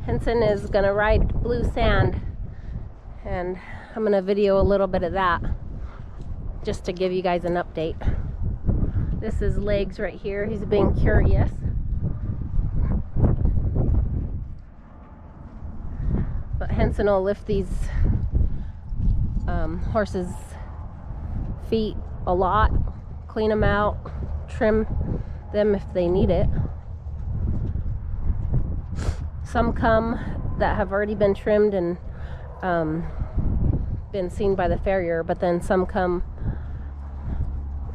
Henson is gonna ride blue sand, and I'm gonna video a little bit of that just to give you guys an update. This is Legs right here. He's being curious. But Henson will lift these horses' feet a lot, clean them out, trim them if they need it. Some come that have already been trimmed and been seen by the farrier, but then some come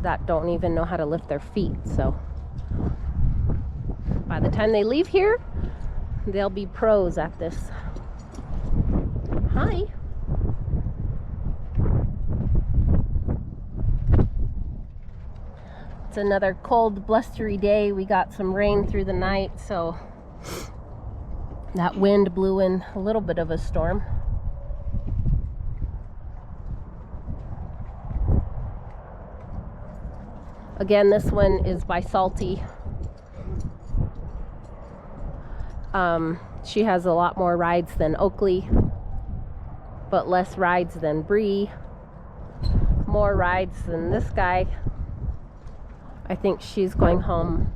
that don't even know how to lift their feet. So by the time they leave here, they'll be pros at this. Hi. It's another cold, blustery day. We got some rain through the night, so that wind blew in a little bit of a storm. Again, this one is by Salty. She has a lot more rides than Oakley, but less rides than Bree. More rides than this guy. I think she's going home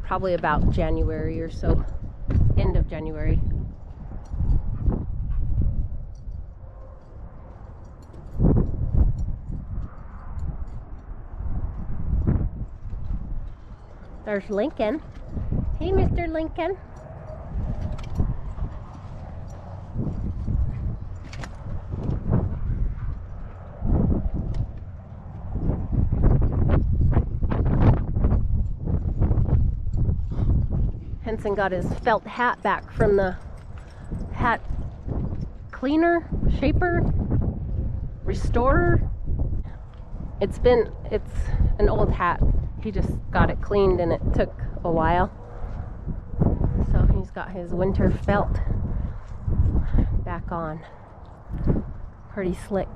probably about January or so, end of January. There's Lincoln. Hey, Mr. Lincoln. Henson got his felt hat back from the hat cleaner, shaper, restorer. It's an old hat. He just got it cleaned and it took a while. So he's got his winter felt back on. Pretty slick.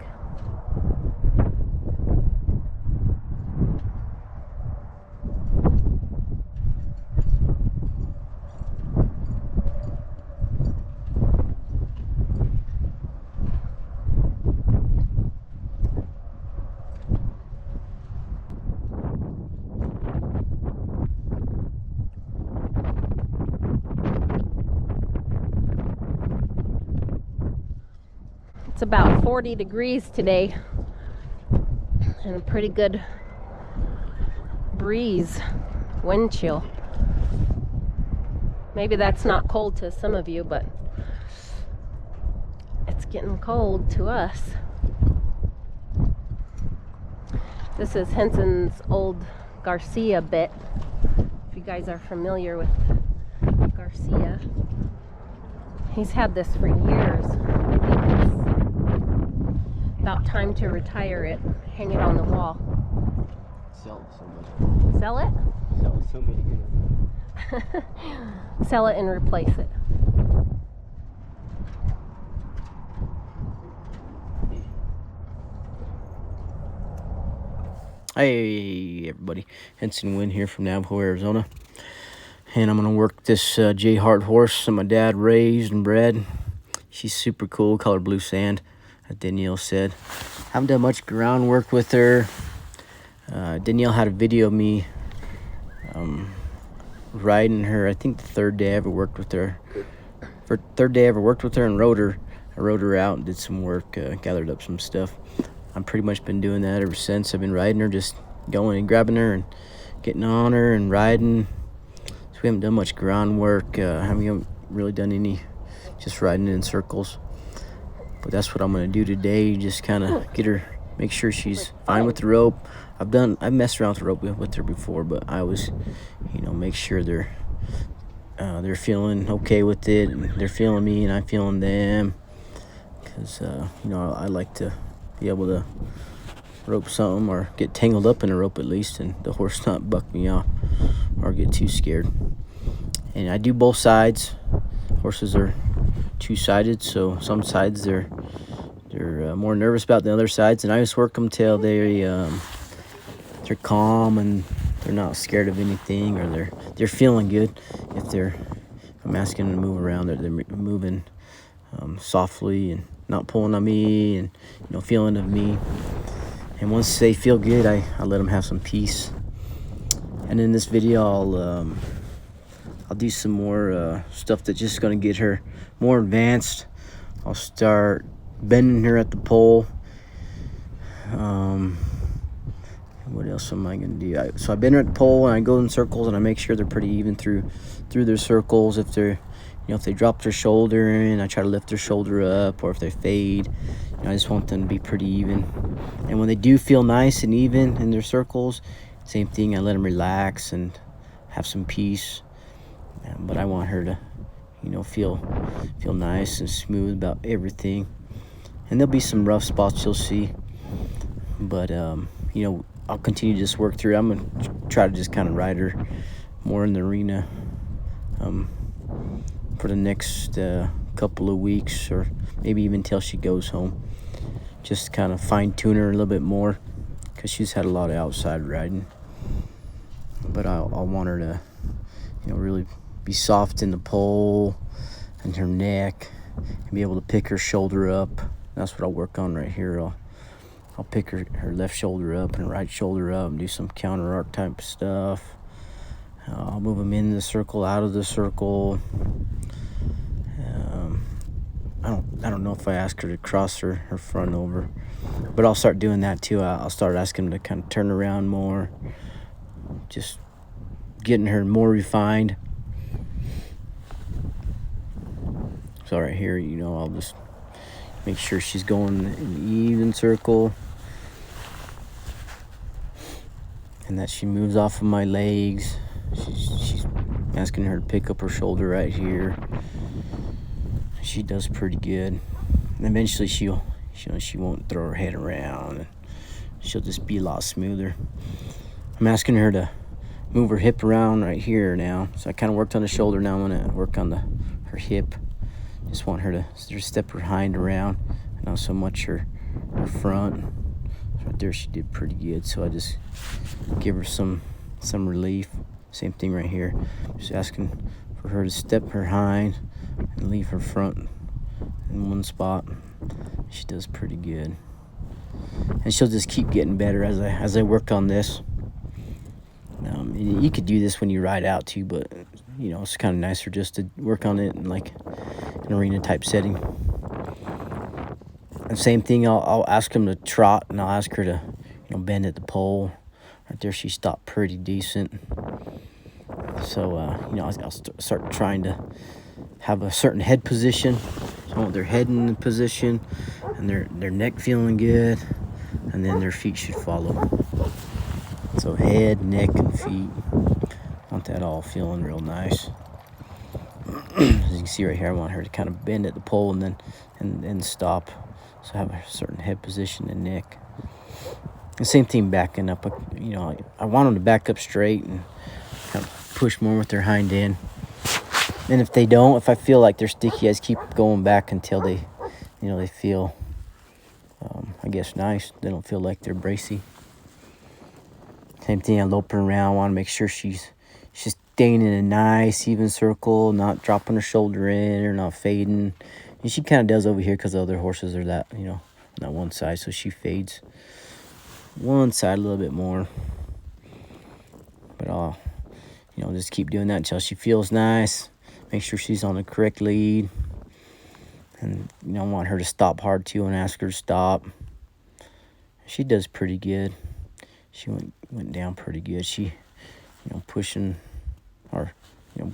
It's about 40 degrees today and a pretty good breeze, wind chill. Maybe that's not cold to some of you, but it's getting cold to us. This is Henson's old Garcia bit. If you guys are familiar with Garcia, he's had this for years. I think it's about time to retire it, hang it on the wall. Sell somebody. Sell it? Sell somebody. Sell it and replace it. Hey everybody, Henson Wynn here from Navajo, Arizona. And I'm going to work this J Hart horse that my dad raised and bred. She's super cool, color blue sand, as Danielle said. Haven't done much groundwork with her. Danielle had a video of me riding her, I think the third day I ever worked with her. And rode her. I rode her out and did some work, gathered up some stuff. I've pretty much been doing that ever since. I've been riding her, just going and grabbing her and getting on her and riding. So we haven't done much groundwork. Haven't really done any, just riding in circles. But that's what I'm gonna do today. Just kind of get her, make sure she's fine with the rope. I've messed around with the rope with her before, but I always, make sure they're feeling okay with it, and they're feeling me, and I'm feeling them. Because I like to be able to rope something or get tangled up in a rope at least, and the horse not buck me off or get too scared. And I do both sides. Horses are two-sided, so some sides they're more nervous about than other sides, and I just work them till they're calm and they're not scared of anything, or they're feeling good. If they're I'm asking them to move around, they're moving softly and not pulling on me, and feeling of me. And once they feel good, I let them have some peace. And in this video, I'll do some more stuff that's just gonna get her more advanced. I'll start bending her at the pole. What else am I gonna do? So I bend her at the pole, and I go in circles, and I make sure they're pretty even through their circles. If they're, if they drop their shoulder in, I try to lift their shoulder up, or if they fade, I just want them to be pretty even. And when they do feel nice and even in their circles, same thing, I let them relax and have some peace. But I want her to, feel nice and smooth about everything. And there'll be some rough spots you'll see, but I'll continue to just work through. I'm gonna try to just kind of ride her more in the arena for the next couple of weeks, or maybe even till she goes home. Just kind of fine tune her a little bit more, because she's had a lot of outside riding. But I'll want her to, really be soft in the pole and her neck, and be able to pick her shoulder up. That's what I'll work on right here. I'll pick her left shoulder up and right shoulder up, and do some counter arc type stuff. I'll move them in the circle, out of the circle. I don't know if I ask her to cross her front over, but I'll start doing that too. I'll start asking them to kind of turn around more, just getting her more refined. So right here, I'll just make sure she's going in an even circle, and that she moves off of my legs. She's asking her to pick up her shoulder right here. She does pretty good. And eventually she won't throw her head around, and she'll just be a lot smoother. I'm asking her to move her hip around right here now. So I kind of worked on the shoulder. Now I'm gonna work on her hip. Just want her to just step her hind around, and not so much her front. Right there, she did pretty good. So I just give her some relief. Same thing right here. Just asking for her to step her hind and leave her front in one spot. She does pretty good, and she'll just keep getting better as I work on this. You could do this when you ride out too, but it's kind of nicer just to work on it in like an arena type setting. And same thing, I'll ask him to trot, and I'll ask her to bend at the pole. Right there, she stopped pretty decent. So I'll start trying to have a certain head position. So I want their head in the position, and their neck feeling good, and then their feet should follow. So head, neck, and feet. I want that all feeling real nice. As you can see right here, I want her to kind of bend at the pole and then stop. So have a certain head position and neck. The same thing backing up. I want them to back up straight and kind of push more with their hind end. And if they don't, if I feel like they're sticky, I just keep going back until they feel, nice. They don't feel like they're bracy. Same thing, I lope her around. I want to make sure she's staying in a nice even circle, not dropping her shoulder in or not fading. And she kind of does over here because the other horses are that, on that one side, so she fades one side a little bit more. But I'll, just keep doing that until she feels nice. Make sure she's on the correct lead. And, I want her to stop hard too, and ask her to stop. She does pretty good. She went down pretty good. She, pushing, or,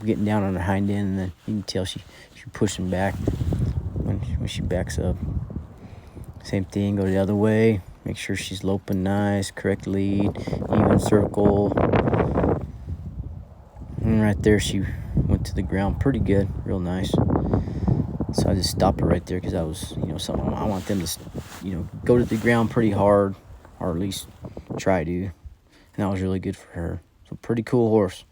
getting down on her hind end, and then you can tell she's pushing back when she backs up. Same thing, go the other way. Make sure she's loping nice, correct lead, even circle. And right there, she went to the ground pretty good, real nice. So I just stopped her right there because that was, something I want them to, go to the ground pretty hard, or at least try to. And that was really good for her. So pretty cool horse.